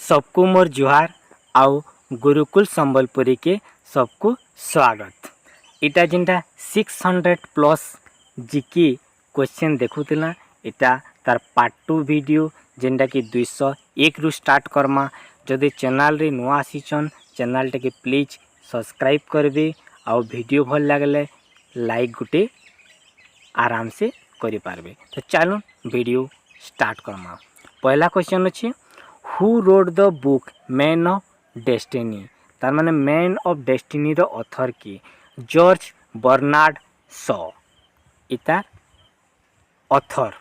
सबको मोर जुहार आउ गुरुकुल संबलपुरी के सबको स्वागत। इटा जिनटा 600 प्लस जीके क्वेश्चन देखुला इटा तार पार्ट 2 वीडियो जेनटा कि 201 रु स्टार्ट करमा। जदि चैनल रे नुआ आसीचन चैनल टे के प्लीज सब्सक्राइब करबे आउ वीडियो भल लागले लाइक गुटे आराम से करि पारबे। तो चलो वीडियो स्टार्ट करमा। पहला क्वेश्चन अछि who wrote the book man of destiny. तार माने मैन ऑफ डेस्टिनी रो ऑथर की जॉर्ज बर्नार्ड शॉ इता author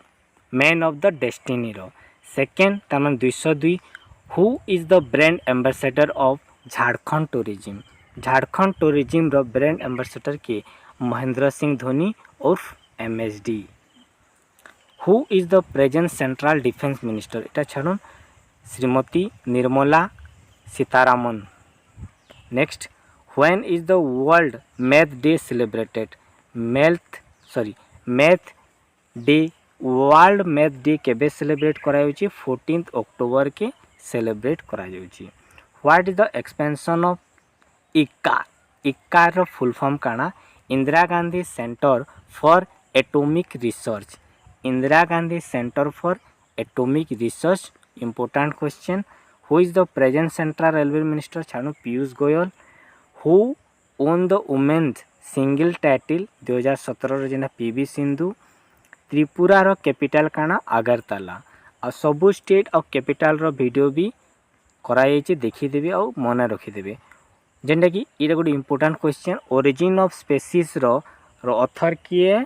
man of the destiny रो। सेकेंड तार माने 202 who is the brand ambassador of Jharkhand tourism. Jharkhand tourism रो ब्रांड एम्बेसडर के महेंद्र सिंह धोनी उर्फ MSD। Who is the present central defence minister इटा छाड़न Shrimati Nirmala Sitharaman. Next when is the world math day celebrated. Math day world math day केबे celebrate करा जाउची 14 अक्टोबर के सेलिब्रेट करा जाउची। What is the expansion of इक्का। इक्का रो फुल फॉर्म काना Indira Gandhi centre for atomic research. Indira Gandhi centre for atomic research important question। who is the present central railway minister छानु Piyush Goyal. who won the women's single title 2017 रो जेना PV Sindhu. Tripura रो capital काना अगरतला। आ सबु स्टेट और कैपिटल रो वीडियो भी कराई छै देखि देबे और मने रखि देबे। जेंटा कि इरा good important question origin of species रो ऑथर किए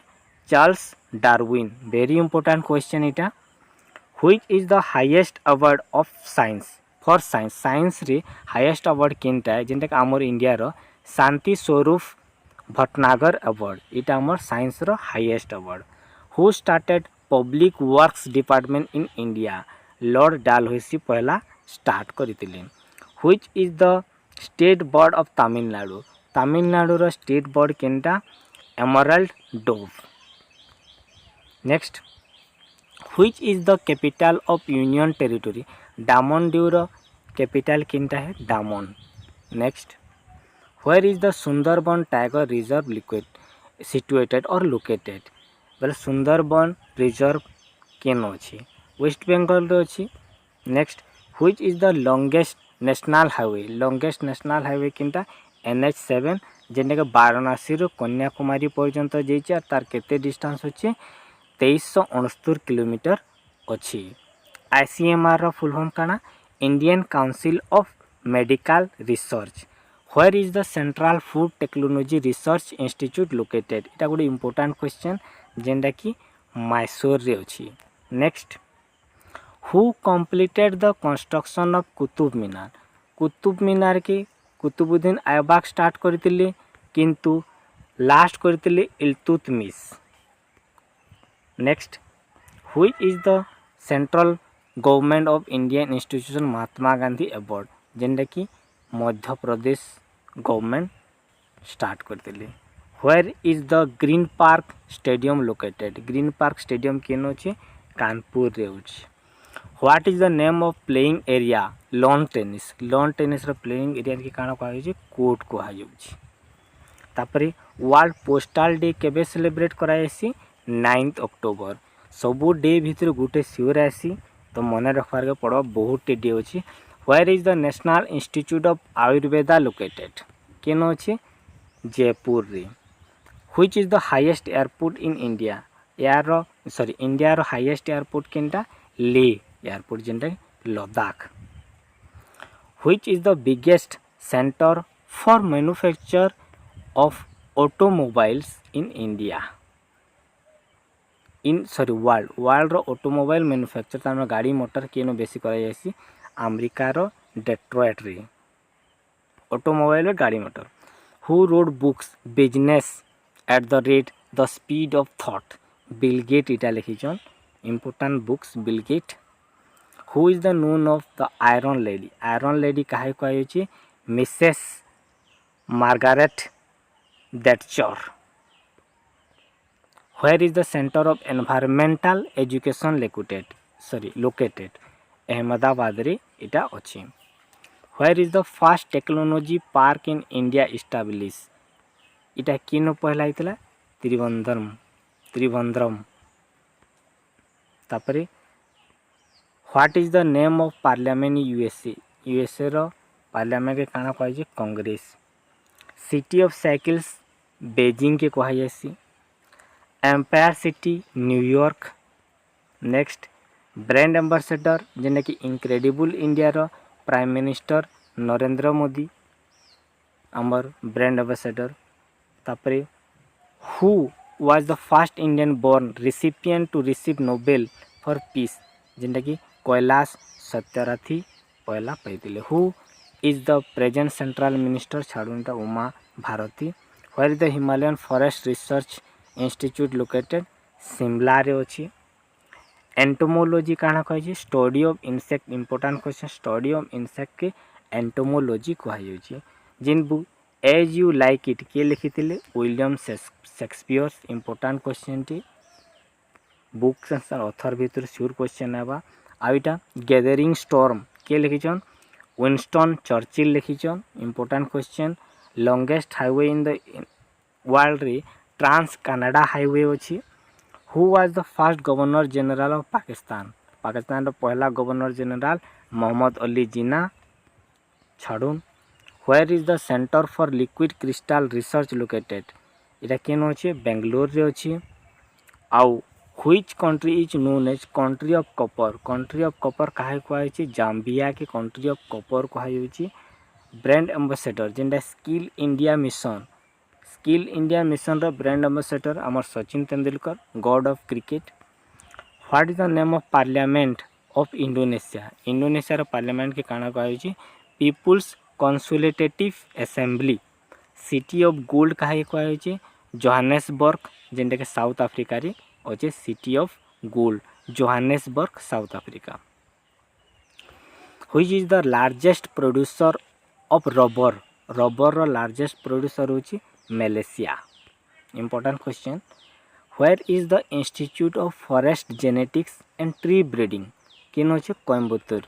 Charles Darwin. Very important question इटा। Which is the highest award of science for science। Science रे हाईएस्ट अवार्ड केनटा है जेनटा कि आमर इंडिया रो शांति स्वरूप भटनागर अवार्ड इटा आमर साइंस रो highest award. Who started public works department in India. Lord Dalhousie पहला start करथिले। Which is the state bird of Tamil Nadu. Tamil Nadu रो स्टेट बर्ड केनटा emerald dove. Next Which is the capital of Union Territory। Daman Diu रो capital किनटा है Daman. Next Where is the Sundarban tiger reserve situated और located. बोले Sundarban reserve केन अछि वेस्ट बेंगल रो अछि। Next Which is the longest national highway। Longest national highway किनटा NH7 जेने के वाराणसी रो कन्याकुमारी पर्यंत जेछि और तार केते डिस्टेंस अछि 2369 किलोमीटर अच्छी। ICMR रो फुल फॉर्म काना Indian council of medical research. Where is the central food technology research institute located. इटा गोटे इंपोर्टेंट क्वेश्चन जेंटा कि मैसूर रे अछि। Next who completed the construction of Qutub Minar. Qutub Minar के कुतुबुद्दीन ऐबक स्टार्ट करथिले किंतु लास्ट करथिले Iltutmish. Next Which is the central government of Indian institution Mahatma Gandhi award जेनटा कि मध्य प्रदेश गवर्नमेंट स्टार्ट करथिले। Where is the green park stadium located. Green park stadium केनो अछि कानपुर रे अछि। What is the name of playing area lawn tennis. Lawn tennis रो playing area के काना कहै छै कोर्ट को हाजौछि। तापरे वर्ल्ड पोस्टल डे केबे सेलिब्रेट करायसी 9 अक्टोबर। सबु डे भीतर गुटे सियोर आसी तो मने रखबार के पड़ो बहुत डे अछि। Where is the national institute of Ayurveda located केनो अछि जयपुर रे। Which is the highest airport in India. India रो हाईएस्ट एयरपोर्ट केनटा ले एयरपोर्ट जेनटा Ladakh. Which is the biggest centre for manufacture of automobiles in India world रो automobile manufacture तार गाड़ी motor केनो बेसी करा जायसी अमेरिका रो डेट्रॉयट रे ऑटोमोबाइल रो गाड़ी motor. Who wrote books business at the rate the speed of thought. Bill Gate इटा लिखिछन important books Bill Gate. Who is the known of the iron lady. Iron lady काहे कहै छै Mrs Margaret Thatcher. Where is the center of environmental education located। Ahmedabad रे इटा अछि। Where is the first technology park in India establish, इटा किन पहला होता त्रिभंद्रम। तापरे what is the name of parliament USA, USA रो पार्लियामेंट के काना कहे Congress. City of cycles Beijing के कहा जासी। Empire city New York. Next brand ambassador जेना कि इनक्रेडिबल इंडिया रो प्राइम मिनिस्टर नरेंद्र मोदी आमर ब्रांड एम्बेसडर। तापरे who was the first Indian born recipient to receive Nobel for peace, जेनटा कि कैलाश सत्यार्थी पहला पाइले। Who is the present central minister छाड़ूटा Uma Bharti. Where is the Himalayan forest research institute located, Shimla रे अछि। एंटोमोलॉजी काना कहे study of insect, important question study of insect के एंटोमोलॉजी कह। जिन book as you like it किए लिखिथिले विलियम शेक्सपियर, इंपोर्टेंट क्वेश्चन टी बुक सेंसर ऑथर भीतर श्योर क्वेश्चन आबा। आइटा गैदरिंग स्टॉर्म किए लिखिछन विंस्टन चर्चिल लिखिछन, important question. Longest highway in the world रे ट्रांस कनाडा हाईवे अछि। Who was the first governor general of Pakistan, Pakistan रो पहला गवर्नर जनरल मोहम्मद अली जिन्ना छाड़ून। Where is the centre for liquid crystal research located, इटा केन अछि बेंगलोर रे अछि। आउ which country is known as country of copper, country of copper काहे कहै छै जाम्बिया के कंट्री ऑफ कॉपर कहै छै। ब्रांड एम्बेसडर जेंटा skill India mission, skill India mission रो ब्रांड एम्बेसडर आमर Sachin Tendulkar god of cricket. What is the name of parliament of Indonesia, Indonesia रो पार्लियामेंट के काना कहै छै people's consultative assembly. City of gold काहे कहै छै जोहान्सबर्ग, जेंटा के साउथ अफ्रीका रे अछि city of gold, Johannesburg South Africa. Which is the largest producer of rubber, rubber रो लार्जेस्ट प्रोड्यूसर होची Malaysia, important question. Where is the institute of forest genetics and tree breeding, किन होची Coimbatore,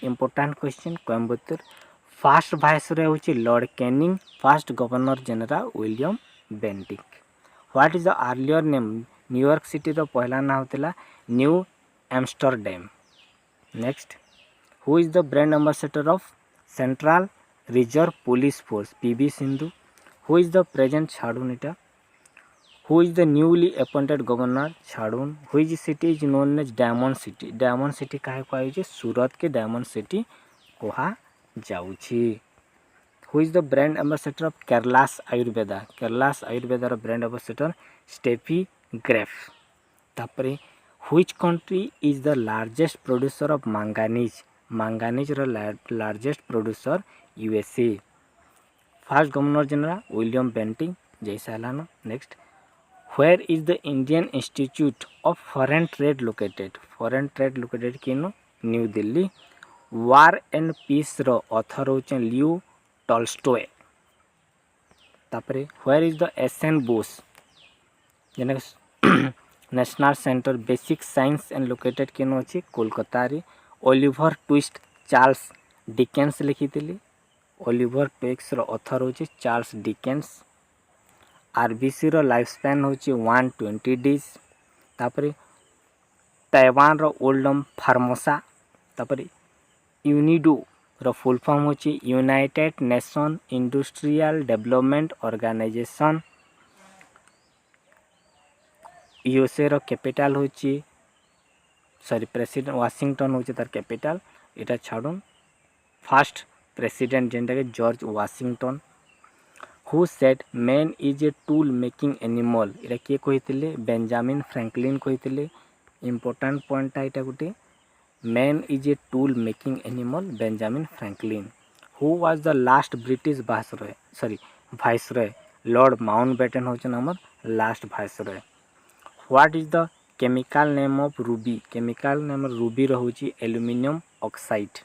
important question Coimbatore. First viceroy होची Lord Canning, first governor general William Bentinck. What is the earlier name, New York city रो पहला नाम होता New Amsterdam. Next who is the brand ambassador of central reserve police force, PV Sindhu. Who is the present छाड़ून इटा। Who is the newly appointed governor छाड़ून। Which city is known as diamond city, diamond city काहे कहै छै सूरत के diamond city कहा जाउछि। Who is the brand ambassador of Kerala's Ayurveda, Kerala's Ayurveda रो ब्रांड एम्बेसडर स्टेफी ग्रेफ। तापरे which country is the largest producer of manganese, manganese रो largest producer USA. First governor general William Bentinck जैसा एलानो। Next where is the Indian institute of foreign trade located, foreign trade located किनो New Delhi. War and peace रो author होचन Leo Tolstoy. तापरे where is the S N Bose, जेना national centre basic science and located किनो अछि कोलकाता रे। ओलिवर ट्विस्ट चार्ल्स डिकेंस लिखिथिले, Oliver Twist रो ऑथर होची चार्ल्स डिकेंस। आरबीसी रो लाइफ स्पैन होची 120 डेज। तापरे ताइवान रो ओल्ड नेम फार्मोसा। तापरे यूनिडो रो फुल फॉर्म होची United Nation Industrial Development Organisation. USA रो कैपिटल होची प्रेसिडेंट वाशिंगटन होची तार कैपिटल। इटा छाड़ून फर्स्ट प्रेसिडेंट जेंटा के George Washington. Who said man is a tool making animal, इटा के कहिथिले बेंजामिन फ्रैंकलिन कहिथिले। इंपोर्टेंट पॉइंट इटा गुटे man is a tool making animal Benjamin Franklin. Who was the last British viceroy, Lord Mountbatten होचन हमर last viceroy. What is the chemical name of ruby, chemical name ruby रहुची aluminium oxide.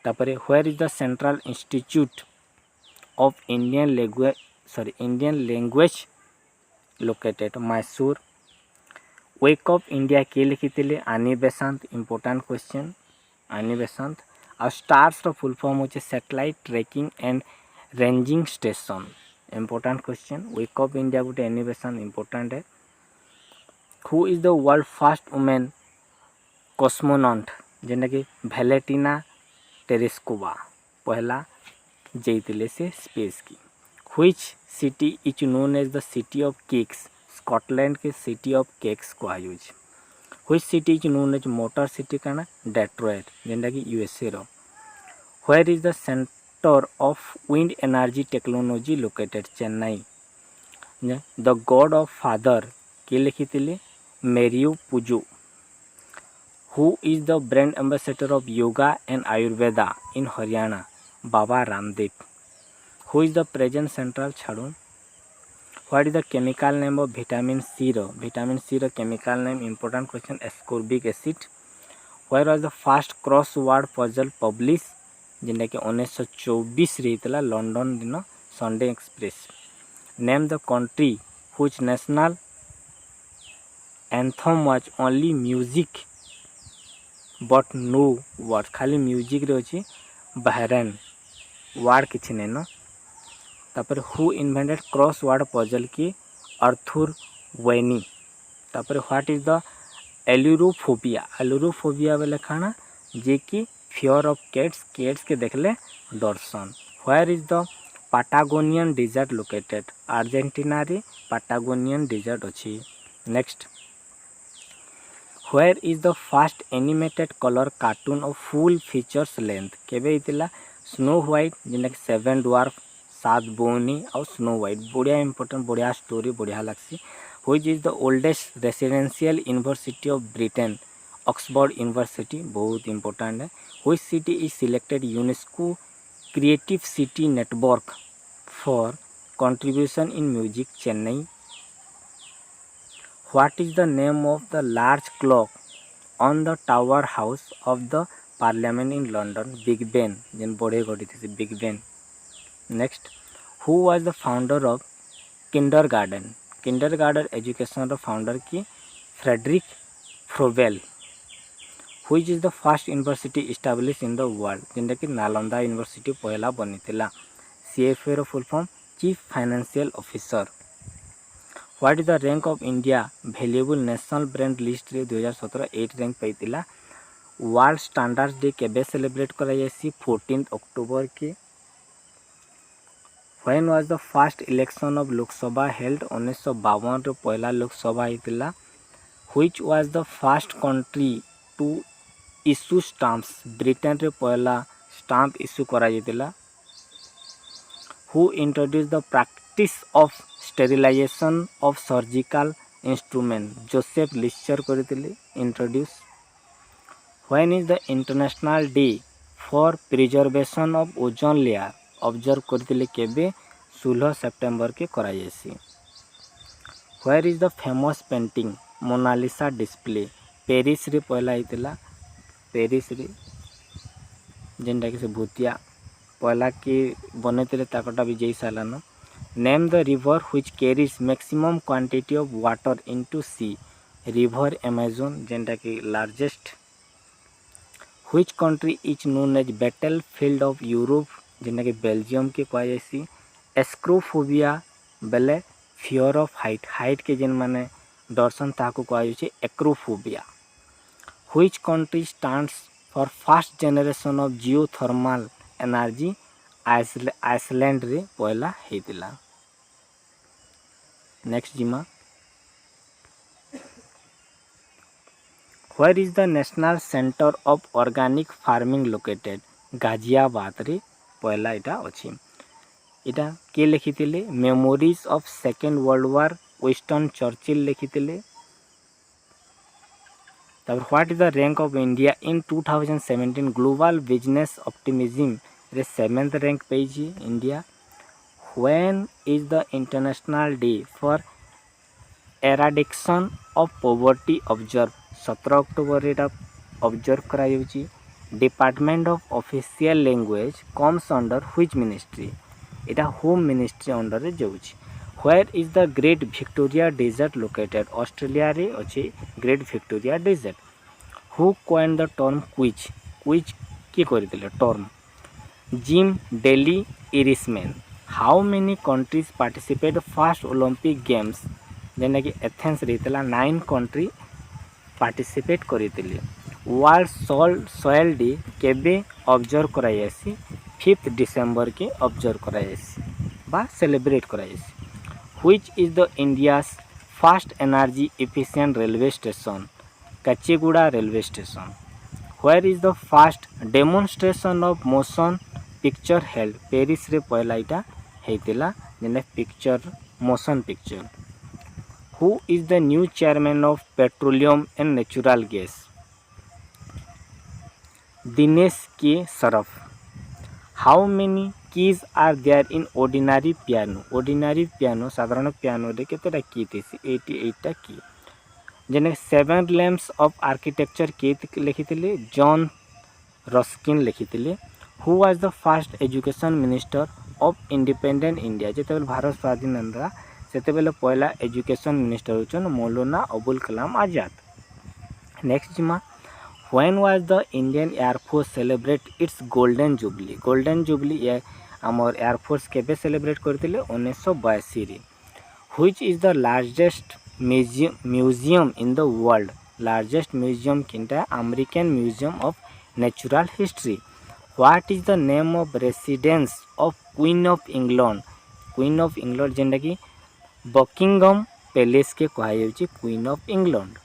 तापरे where is the central institute of Indian language located Mysore. Wake up India किए लिखी आनी Besant important question Annie Besant आ stars full form होचे satellite tracking and ranging station important question wake up India गोटे Annie Besant important है who is the world first women cosmonaut जेनटा कि Valentina Tereshkova पहला जाइए से स्पेस की which city is known as the city of cakes Scotland के city of cakes कहुच which city is known as motor city काना डेट्रॉयट जेनटा कि यूएसए रो where is the centre of wind energy technology located Chennai the god of father किए लिखी Mario Puzo who is the brand ambassador of yoga and Ayurveda in Haryana Baba Ramdev who is the present central छाड़ू what is the chemical name of vitamin C row chemical name important question ascorbic acid where was the first cross word puzzle publish जेनटा कि 1924 रहीतला London दिन Sunday Express name the country which national anthem was only music but no word खाली music रे अछि Bahrain word किसी नहीं न तापर who invented cross word puzzle की अर्थुर वैनी तापर व्हाट इज द एलुरोफोबिया बोले खाना जे कि फियर ऑफ केट्स के देखले दर्शन where is the Patagonian desert located Argentina रे पाटागोनियन डिजर्ट अछि next where is the first animated colour cartoon of full features length केबे इतिला स्नो व्हाइट जेना कि 7 ड्वार्फ 7 बोनी और स्नो व्हाइट बढ़िया इंपोर्टेंट बढ़िया स्टोरी बढ़िया लगसी which is the oldest residential university of Britain Oxford university बहुत इंपोर्टेंट है which city is selected UNESCO creative city network for contribution in music Chennai what is the name of the large clock on the tower house of the parliament in London Big Ben जेन बढ़े घटी थी Big Ben next who was the founder of kindergarten education रो founder की Friedrich Froebel which is the first university establish in the world जेनटा कि Nalanda university पहला बनी थिला सीएफए रो full form chief financial officer what is the rank of India valuable national brand list रे 2017 8 rank पाइतिला वर्ल्ड स्टैंडर्ड्स डे केबे celebrate करा जायसी 14 अक्टूबर के when was the first election of Lok Sabha held 1952 रो पहला लोकसभा हितला which was the first country to issue stamps Britain रे पहला स्टाम्प इशू करा जायतिला who introduce the practice of sterilisation of surgical instrument Joseph Lister करथिले introduce when is the international day for preservation of ozone layer observe करथिले केबे 16 सितंबर के करा जायसी where is the famous painting Mona Lisa display Paris रे पहला हितला Paris रे जेनटा कि से भूतिया पहला के बनैतिले ताकटा भी जई सालान name the river which carries maximum quantity of water into sea river Amazon जेनटा कि largest which country is known as battle field of Europe जेनटा कि बेल्जियम के कहा जायसी एस्क्रोफोबिया बेले फियर ऑफ हाइट के जेन माने दर्शन ताको कहा जायछि acrophobia which country stands for first generation of geothermal energy Iceland रे पहला हेतिला नेक्स्ट जिमा where is the national centre of organic farming located Ghaziabad रे पहला इटा अछि इटा के लिखितिले memories of second world war Winston Churchill लिखितिले तब what is the rank of India in 2017 global business optimism रे 7th रैंक पेजी India when is the international day for एराडिक्शन of poverty observe 17 October एटा ऑब्जर्व करा जाउची department of official language comes under which ministry एटा home ministry under रे जाउची Where is the Great Victoria Desert located? Australia रे अच्छे Great Victoria desert. Who coined the term quiz? Quiz किए करथिले term? Jim Daly Irishman. How many countries participate first Olympic games? जेना कि Athens रहीतला 9 country participate करथिले. World soil day केबे observe करायासी? 5 डिसेंबर के ऑब्जर्व करायासी बा celebrate करायासी. Which is the India's fast energy efficient railway station? Kachiguda railway station. Where is the first demonstration of motion picture held? Paris रे पहला इटा हेतिला जेने picture motion picture. Who is the new chairman of petroleum and natural gas? Dinesh के Surf. How many keys are there in ordinary piano? Ordinary piano साधारण piano रे केतेटा की थेसी? 88 टा की. जेने 7 lamps of architecture के लिखिथिले? जॉन रस्किन लिखिथिले. Who was the first education minister of independent India? जेतेबेले भारत स्वाधीन होला सेतेबेले पहला एजुकेशन मिनिस्टर होचन मौलाना अबुल कलाम आजाद. नेक्स्ट जिमा when was the Indian Air Force celebrate its golden jubilee? golden jubilee ये आमर एयर फोर्स केबे सेलिब्रेट करथिले? 1982 रे. which is the largest museum in the world? largest museum किंटा American museum of natural history. what is the name of residence of Queen of England? Queen of England जेंटा कि Buckingham palace के कहा जाउची queen of England.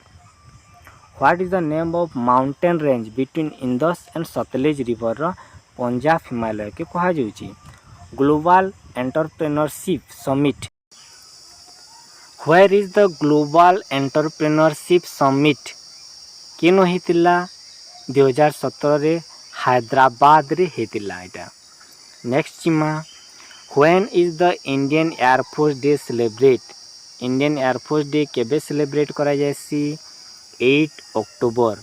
What is the name of mountain range between Indus and Satluj river रा पंजाब हिमालय के कहा जाउची? Global entrepreneurship summit. Where is the global entrepreneurship summit? केनो हेतिला 2017 रे हैदराबाद रे हेतिला एटा. नेक्स्ट चिमा when is the Indian Air Force Day celebrate? Indian Air Force Day केबे सेलिब्रेट करा जायसी? 8 October.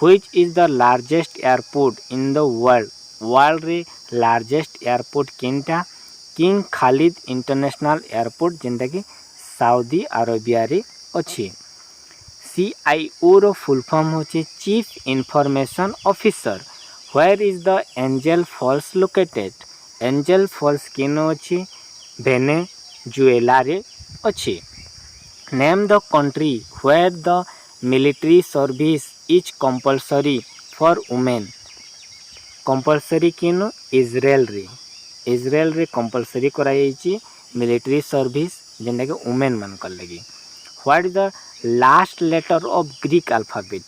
which is the largest airport in the world? World रे लार्जेस्ट एयरपोर्ट केनटा? किंग खालिद इंटरनेशनल एयरपोर्ट जेनटा कि सऊदी अरेबिया रे अछि. CIO रो फुल फॉर्म होचे chief information officer. where is the Angel Falls located? Angel Falls केनो अछि? वेनेजुएला रे अछि. Name the country where the military service is compulsory for women. Compulsory केनो? इजराइल रे. इजराइल रे कंपलसरी कराई मिलिट्री सर्विस जेनटा कि वुमेन मान कर लगी. What is the last letter of Greek alphabet?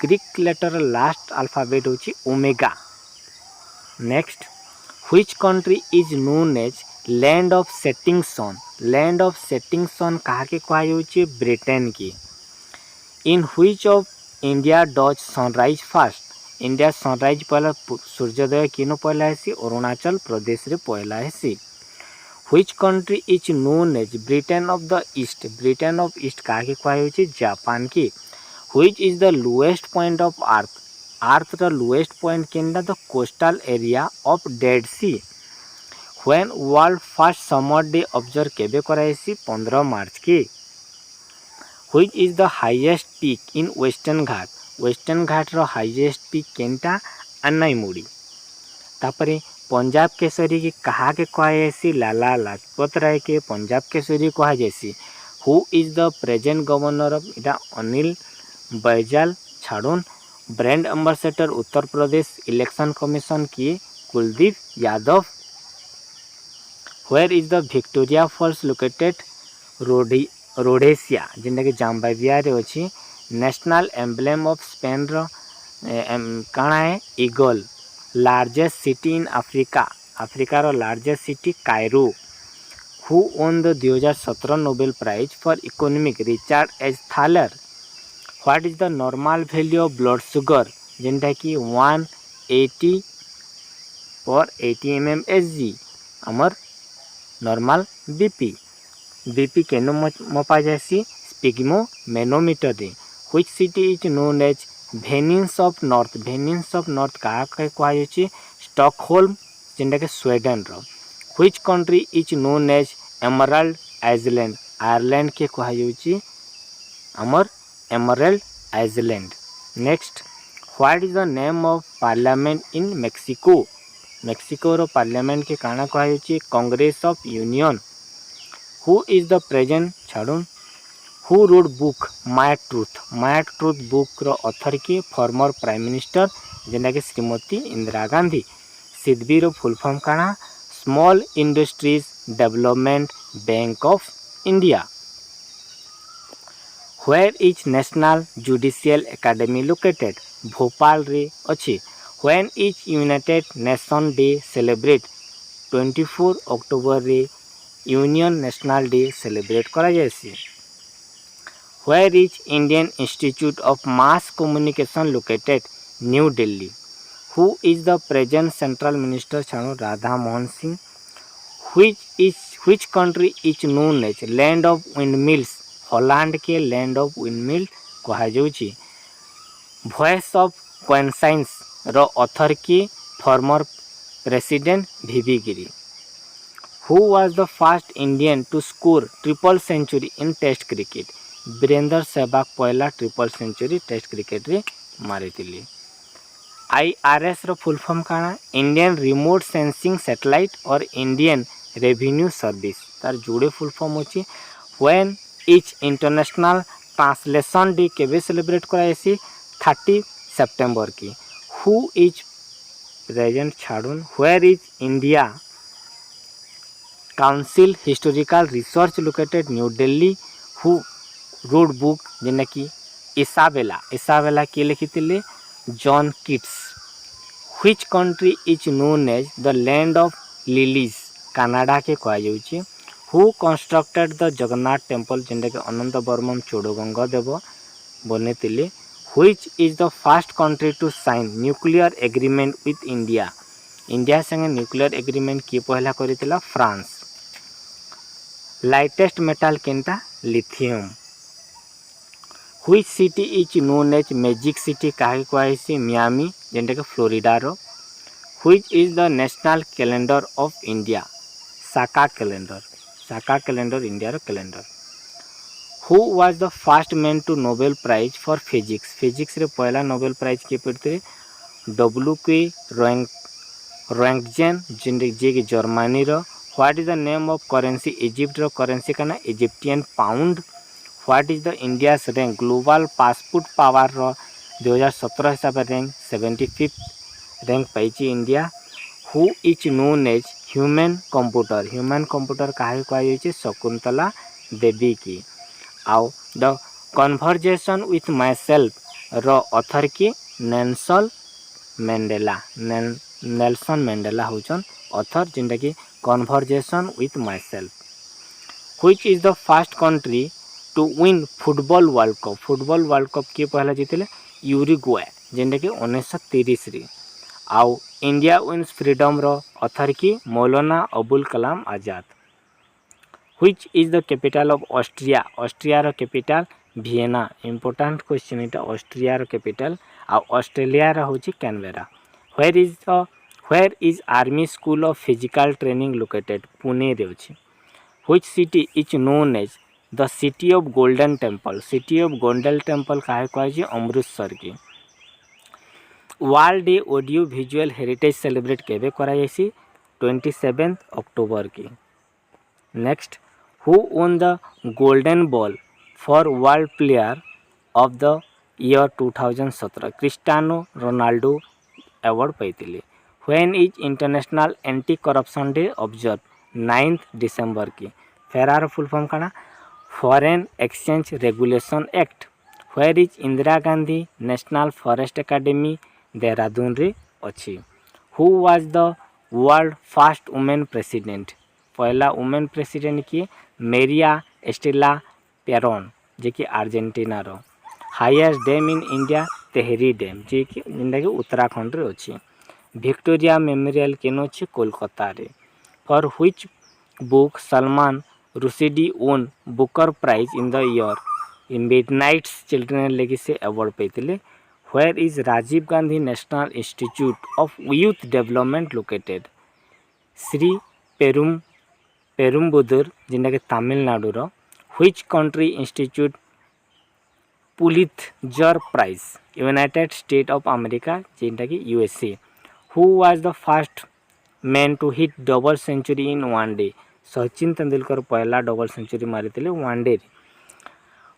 Greek letter last alphabet होची omega. Next which country is known as land of setting sun? Land of setting sun कहा के कहा जाउची? ब्रिटेन की. In which of India does sunrise first? India sunrise पहला सूर्योदय किनो पहला है? अरुणाचल प्रदेश रे पहला है. Which country is known as Britain of the east? Britain of east कहा के कहा जाउची? जापान की. Which is the lowest point of earth? Earth the lowest point केनडा? The coastal area of Dead Sea. When world first summer day observe केबे कराइसी? 15 March की. Which is the highest peak in Western Ghat? Western Ghat रो highest peak केनटा? अन्नाईमुड़ी. तापरे पंजाब केसरी के कहा के कहा जायसी? लाला लाजपत राय के पंजाब केसरी कहा जायसी. Who is the present governor of? इटा अनिल बैजल छाड़ून. Brand ambassador Uttar Pradesh election commission किए? Kuldeep Yadav. Where is the Victoria Falls located? Rhodesia जेनटा कि जाम्बाविया रे अछि. नेशनल एम्ब्लेम ऑफ स्पेन रो काना है? Eagle. Largest city in Africa? Africa रो largest city Cairo. Who won the 2017 Nobel prize for economic? Richard H Thaler. What is the normal value of blood sugar? जेनटा कि 180 पर 80 mmHg आमर normal BP. BP केनो मपा जायसी? Sphygmomanometer रे. Which city is known as Venice of north? Venice of north कहा के कहा जायसी? स्टॉकहोल्म जेनटा कि स्वीडन रो. Which country is known as emerald island Ireland के कहुच्छी आमर emerald island. Next what is the name of parliament in Mexico Mexico रो पार्लियामेंट के काना कहुच्छी Congress of Union. Who is the present छाड़ून who wrote book my truth book रो author के फॉर्मर प्राइम मिनिस्टर जेना कि श्रीमती इंदिरा गांधी। सिद्धबी रो फुल फॉर्म काना small industries development bank of India. Where is national judicial academy located Bhopal रे अछि। When is United Nation day celebrate 24 October रे union national day celebrate करा जायसी। Where is Indian institute of mass communication located New Delhi. Who is the present central minister छाणु Radha Mohan Singh. Which country is known as land of windmills Holland के land of windmill कहा जाउची। Voice of conscience रो author के former president V V Giri. Who was the first Indian to score triple century in test cricket Virender Sehwag पहला triple century test cricket रे मारिथिले। IRS रो full form काना इंडियन रिमोट सेंसिंग सैटेलाइट और इंडियन रेवेन्यू सर्विस तार जोड़े फुल फॉर्म होची। When is international translation day केबे सेलिब्रेट करायसी 30 सितंबर की। Who is present छाड़ून where is India council historical research located New Delhi. Who wrote book जेना कि इसाबेला के लिखिथिले John Keats. Which country is known as the land of lilies Canada के कहा जाउची। Who constructed the Jagannath temple जेंटा कि अनंत बर्मन चोडगंगा देव बनेतिले। Which is the first country to sign nuclear agreement with India संगे न्यूक्लियर एग्रीमेंट किए पहला करितिला फ्रांस। लाइटेस्ट मेटल केनटा lithium. Which city is known as magic city काहे कहैसी मियामी जेंटा कि फ्लोरिडा रो। Which is the national calendar of India Saka calendar India रो calendar. Who was the first man to Nobel prize for physics रे पहला Nobel prize के पेते WK रैंकजेन जे कि जर्मनी रो। What is the name of currency Egypt रो currency का ना Egyptian pound. What is the India's rank global passport power रो 2017 हिसाब रैंक 75 रैंक पाइची India. Who is known as human computer काहे कहै शकुंतला देवी की। आउ the conversation with myself रो ऑथर की नेल्सन मैंडेला होचन ऑथर जेंटा कि conversation with myself. Which is the first country to win football world cup किए पहला जीतिले यूरुग्वे जेंटा कि 1930 रे। आउ इंडिया विन्स फ्रीडम रो ऑथर की Maulana Abul Kalam Azad. Which is the capital of Austria रो कैपिटल वियना। इंपोर्टेंट क्वेश्चन इटा ऑस्ट्रिया रो कैपिटल आ ऑस्ट्रेलिया रो होची Canberra. Where is army school of physical training located Pune रे होची। Which city is known as the city of golden temple काहे कहै अमृतसर की। World day audio visual heritage celebrate केबे करा जायसी 27 अक्टूबर की। Next who won the golden ball for world player of the year 2017 Cristiano Ronaldo award पाइतिले। When is international anti corruption day observe 9 दिसंबर की। फेरार फुल फॉर्म काना foreign exchange regulation act. Where is Indira Gandhi national forest academy Dehradun रे अछि। Who was the world first women president पहला women president की Maria Estela पेरोन जे कि अर्जेंटीना रो। Highest dam in India Tehri dam जे कि जेंटा कि उत्तराखंड रे अछि। विक्टोरिया मेमोरियल केनो अछि कोलकाता रे। For which book Salman Rushdie won Booker prize in the year in Midnight's Children legacy award पाइतिले। Where is Rajiv Gandhi national institute of youth development located Sri Perumbudur जेनटा कि तमिलनाडु रो which country institute Pulitzer prize United State of America जेनटा कि USA who was the first man to hit double century in one day Sachin Tendulkar पहला double century मारी one day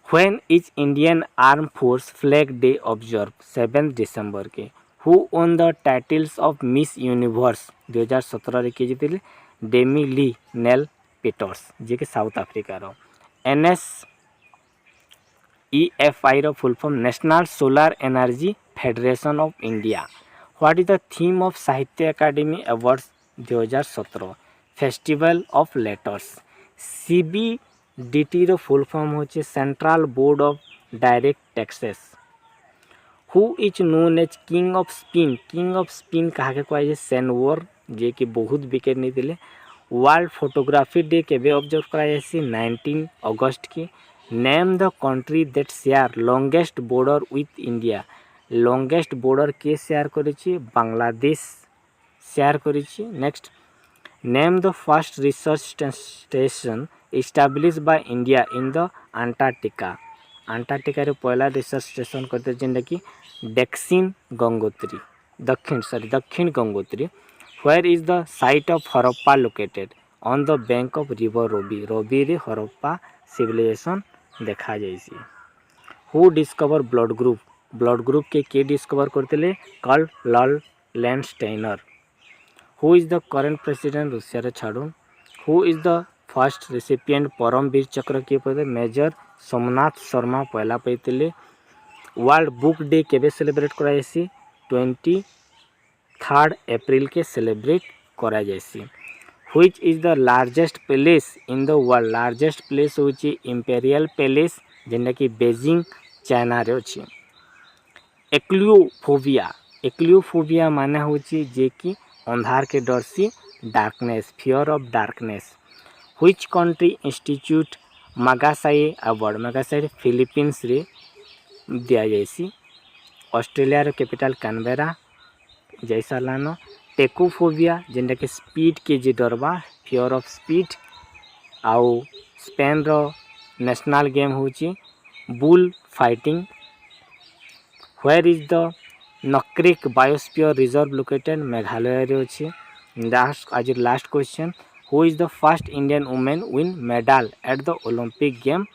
when is Indian arm force flag day observe 7 December के who won the titles of Miss Universe 2017 किए जीते Demi Leigh Nel Peters जे कि South अफ्रीकार NSEFI रो full form national solar energy federation of India what is the theme of Sahitya Akademi awards 2017 festival of letters CBDT रो full form होचे central board of direct taxes who is known as king of spin कहा के कहे सेनवोर जे कि बहुत wicket नहीं दिले world photography day केबे ऑब्जर्व कराई 19 अगस्त की name the country that share longest border with India longest border के शेयर करिछि बांग्लादेश शेयर करिछि next name the first research station establish by India in the Antarctica रे पहला रिसर्च स्टेशन करते जेंटा कि दक्षिण Gangotri where is the site of Harappa located on the bank of river Robi रे Harappa civilization देखा जाइए हु डिस्कवर ब्लड ग्रुप के discover करते Karl Landsteiner who is the current president Russia रे छाड़ू who is the first recipient Param Vir Chakra किए पड़े major Somnath Sharma पहला पाइते वर्ल्ड बुक डे केबे सेलिब्रेट कराइसी 23 अप्रैल के सेलिब्रेट करा जाइसी which is the largest palace in the world largest place होची इंपेरियल पैलेस जेनटा कि बेजिंग चाइना रे अछि एक्लियोफोबिया माने होची जे कि अंधार के डर से darkness fear of darkness which country institute Magsaysay award Philippines रे दिया जाइसी ऑस्ट्रेलिया रो कैपिटल कैनबेरा जैसा लानो टेकोफोबिया जेनटा कि स्पीड के जे डरबा फियर ऑफ स्पीड आउ स्पेन रो नेशनल गेम होची bull fighting where is the Nokrek biosphere reserve located Meghalaya रे अछि last question who is the first Indian women win medal at the Olympic game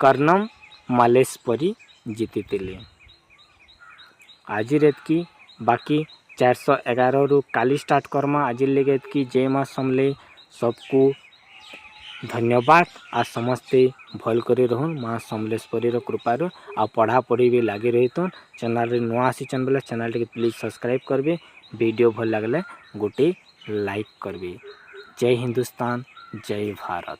Karnam Malleswari जीतीले आज रेत की बाकी 411 रु काली स्टार्ट करमा आज लेगे कि जय माँ समले सबको धन्यवाद आ समस्ते भल करी रहन माँ समलेश्वरी कृपार आ पढ़ा पढ़ी भी लगी रही तो चैनल रे नुआ आसीचन बोले चैनल टे प्लीज सब्सक्राइब करबे वीडियो भल लगले गोटे लाइक करबे जय हिंदुस्तान जय भारत।